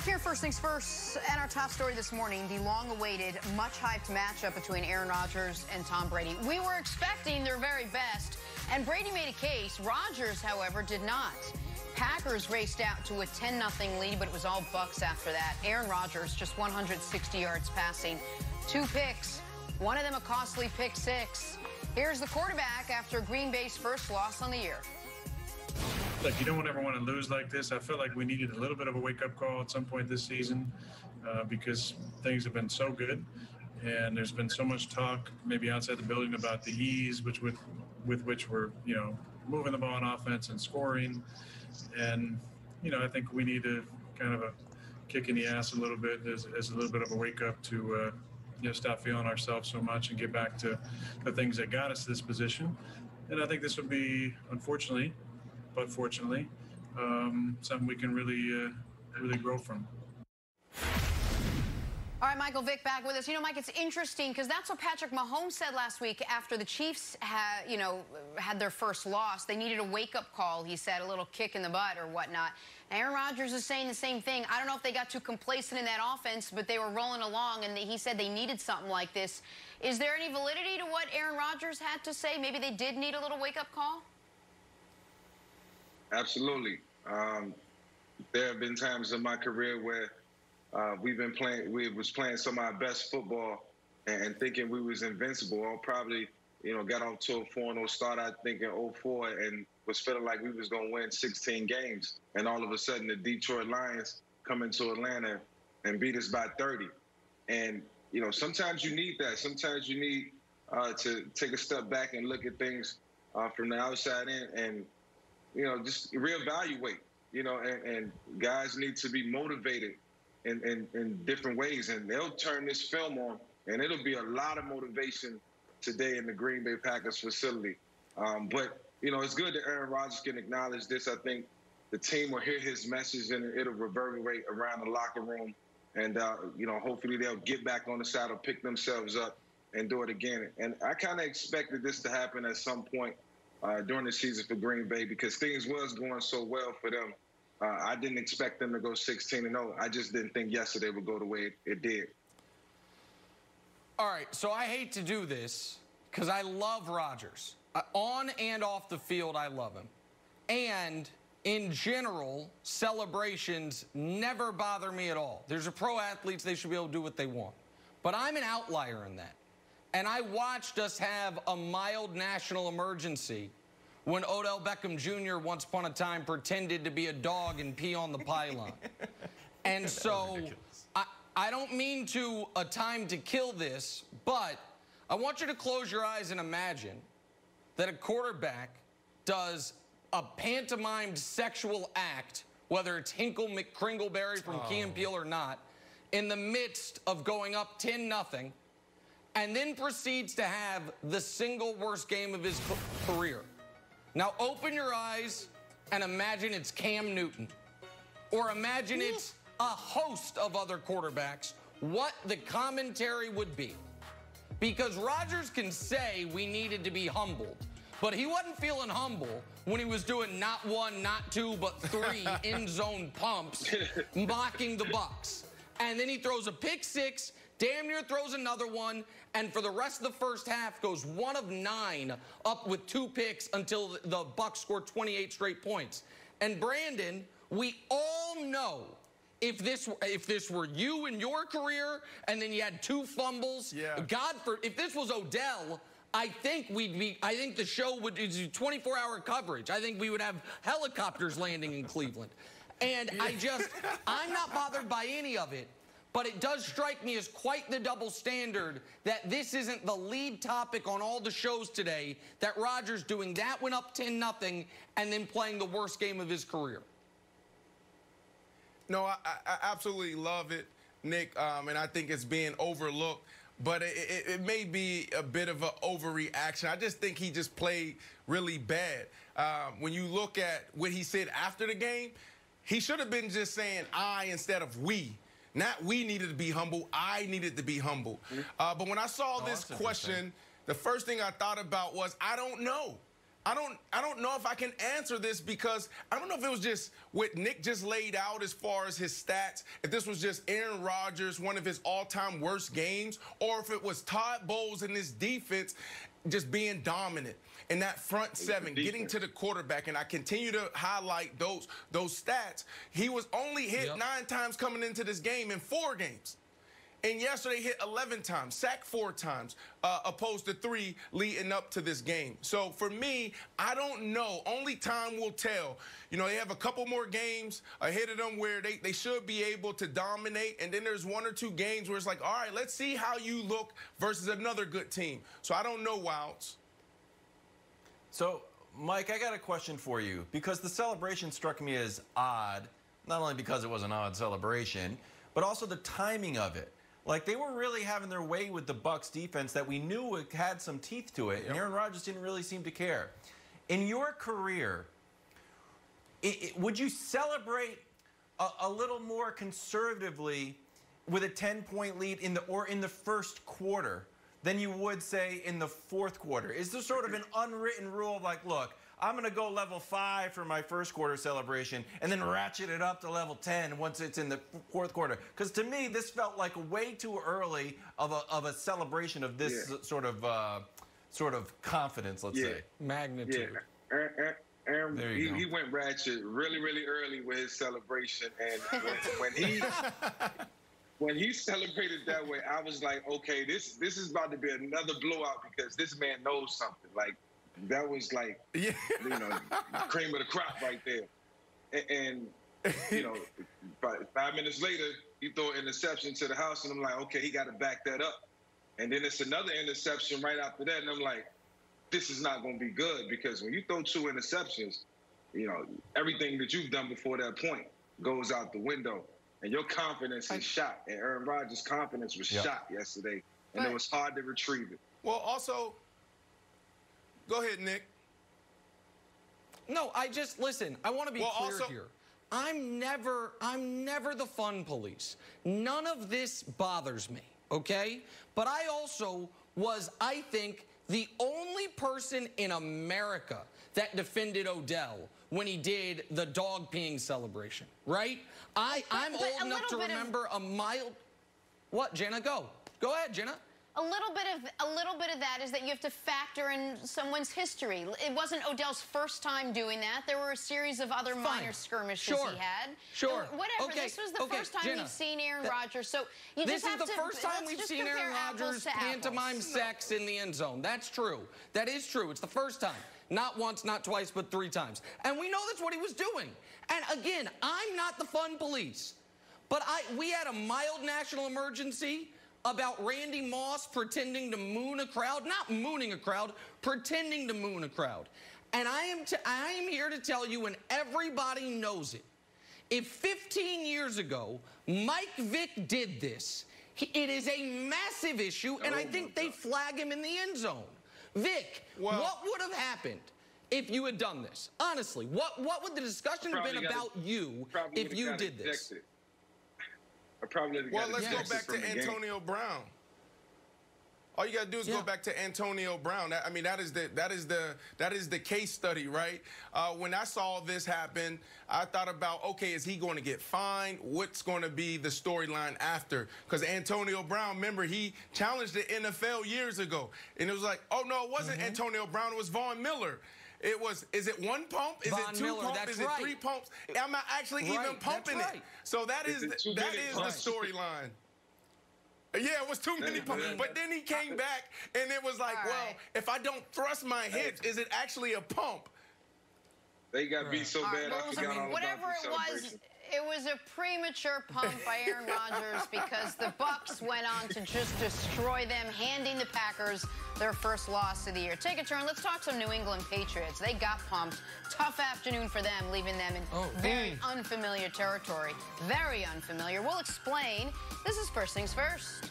Here, first things first, and our top story this morning, the long-awaited, much-hyped matchup between Aaron Rodgers and Tom Brady. We were expecting their very best, and Brady made a case. Rodgers, however, did not. Packers raced out to a 10-0 lead, but it was all Bucs after that. Aaron Rodgers, just 160 yards passing, 2 picks, one of them a costly pick 6. Here's the quarterback after Green Bay's first loss on the year. Look, you don't ever want to lose like this. I feel like we needed a little bit of a wake-up call at some point this season because things have been so good, and there's been so much talk, maybe outside the building, about the ease with which we're, moving the ball on offense and scoring. And, I think we need to kind of a kick in the ass a little bit as a little bit of a wake-up to, stop feeling ourselves so much and get back to the things that got us to this position. And I think this would be, unfortunately, but fortunately, something we can really grow from. All right, Michael Vick back with us. Mike, it's interesting because that's what Patrick Mahomes said last week after the Chiefs had their first loss. They needed a wake-up call, he said, a little kick in the butt or whatnot. Aaron Rodgers is saying the same thing. I don't know if they got too complacent in that offense, but they were rolling along, and he said they needed something like this. Is there any validity to what Aaron Rodgers had to say? Maybe they did need a little wake-up call? Absolutely. There have been times in my career where we was playing some of our best football and thinking we was invincible. Or probably, got off to a 4-0 start, I think, in 2004, and was feeling like we was going to win 16 games. And all of a sudden, the Detroit Lions come into Atlanta and beat us by 30. And, sometimes you need that. Sometimes you need to take a step back and look at things from the outside in and, just reevaluate, and guys need to be motivated in different ways. And they'll turn this film on, and it'll be a lot of motivation today in the Green Bay Packers facility. But, it's good that Aaron Rodgers can acknowledge this. I think the team will hear his message, and it'll reverberate around the locker room. And, hopefully they'll get back on the saddle, pick themselves up, and do it again. And I kind of expected this to happen at some point during the season for Green Bay because things was going so well for them. I didn't expect them to go 16-0. I just didn't think yesterday would go the way it did. All right, so I hate to do this because I love Rodgers. On and off the field, I love him. And in general, celebrations never bother me at all. There's a pro athletes, they should be able to do what they want. But I'm an outlier in that. And I watched us have a mild national emergency when Odell Beckham Jr. once upon a time pretended to be a dog and pee on the pylon. And so I don't mean to a time to kill this, but I want you to close your eyes and imagine that a quarterback does a pantomimed sexual act, whether it's Hinkle McCringleberry from Key and Peele or not, in the midst of going up 10-0, and then proceeds to have the single worst game of his career. Now open your eyes and imagine it's Cam Newton, or imagine it's a host of other quarterbacks, what the commentary would be. Because Rodgers can say we needed to be humbled, but he wasn't feeling humble when he was doing not 1, not 2, but 3 end-zone pumps, mocking the Bucs. And then he throws a pick 6, damn near throws another one, and for the rest of the first half goes 1 of 9 up with 2 picks until the Bucs score 28 straight points. And Brandon, we all know if this were you in your career and then you had 2 fumbles, if this was Odell, I think the show would do 24-hour coverage. I think we would have helicopters landing in Cleveland. And I'm not bothered by any of it. But it does strike me as quite the double standard that this isn't the lead topic on all the shows today, that Rodgers doing that went up 10-0 and then playing the worst game of his career. No, I absolutely love it, Nick, and I think it's being overlooked. But it may be a bit of an overreaction. I just think he just played really bad. When you look at what he said after the game, he should have been just saying I instead of we. Not we needed to be humble, I needed to be humble. But when I saw this question, the first thing I thought about was, I don't know. I don't know if I can answer this because I don't know if it was just what Nick just laid out as far as his stats, if this was just Aaron Rodgers, one of his all-time worst games, or if it was Todd Bowles and his defense just being dominant in that front seven, getting to the quarterback. And I continue to highlight those stats. He was only hit 9 times coming into this game in 4 games. And yesterday hit 11 times, sacked 4 times, opposed to 3 leading up to this game. So for me, I don't know. Only time will tell. You know, they have a couple more games ahead of them where they should be able to dominate. And then there's 1 or 2 games where it's like, all right, let's see how you look versus another good team. So I don't know, Wilds. So, Mike, I got a question for you because the celebration struck me as odd, not only because it was an odd celebration, but also the timing of it. Like, they were really having their way with the Bucs defense that we knew it had some teeth to it, and Aaron Rodgers didn't really seem to care. In your career, would you celebrate a little more conservatively with a 10-point lead in the first quarter than you would, say, in the fourth quarter? Is there sort of an unwritten rule of like, look, I'm going to go level 5 for my first quarter celebration and then ratchet it up to level 10 once it's in the fourth quarter? Because to me, this felt like way too early of a celebration of this sort of confidence, let's say. Magnitude. Yeah. Aaron, he went ratchet really, really early with his celebration. And when he celebrated that way, I was like, okay, this is about to be another blowout because this man knows something. Like, that was like, you know, cream of the crop right there. And you know, 5 minutes later, he throw an interception to the house, and I'm like, okay, he got to back that up. And then it's another interception right after that, and I'm like, this is not going to be good because when you throw 2 interceptions, you know, everything that you've done before that point goes out the window, and your confidence is shot. And Aaron Rodgers' confidence was shot yesterday, and it was hard to retrieve it. Well, also, go ahead, Nick. No, listen, I want to be clear here. I'm never the fun police. None of this bothers me, okay? But I also was, I think, the only person in America that defended Odell when he did the dog peeing celebration, right? I'm old enough to remember a mild... What, Jenna? Go ahead, Jenna. A little bit of that is that you have to factor in someone's history. It wasn't Odell's first time doing that. There were a series of other minor skirmishes he had. Whatever. Okay. This was the first time we've seen Aaron Rodgers. So you this just have to... This is the first time we've seen Aaron Rodgers pantomime sex in the end zone. That's true. That is true. It's the first time. Not once, not twice, but 3 times. And we know that's what he was doing. And again, I'm not the fun police. But we had a mild national emergency about Randy Moss pretending to moon a crowd, not mooning a crowd, pretending to moon a crowd. And I am here to tell you, and everybody knows it, if 15 years ago Mike Vick did this, it is a massive issue, and I think they flag him in the end zone. Vic, what would have happened if you had done this? Honestly, what would the discussion have been about you if you did this? Well, let's go back to Antonio Brown. All you got to do is go back to Antonio Brown. I mean, that is the case study, right? When I saw this happen, I thought about, okay, is he going to get fined? What's going to be the storyline after? Because Antonio Brown, remember, he challenged the NFL years ago, and it was like, oh no, it wasn't Antonio Brown, it was Von Miller. It was, is it 1 pump? Is it 2 pumps? Is it 3 pumps? I'm not actually even pumping it. So that is the storyline. Yeah, it was too many pumps. But then he came back, and it was like, well, if I don't thrust my hips, is it actually a pump? They got beat so bad, I forgot all about whatever it was, it was a premature pump by Aaron Rodgers because the Bucs went on to just destroy them, handing the Packers their first loss of the year. Take a turn. Let's talk some New England Patriots. They got pumped. Tough afternoon for them, leaving them in very unfamiliar territory. Very unfamiliar. We'll explain. This is First Things First.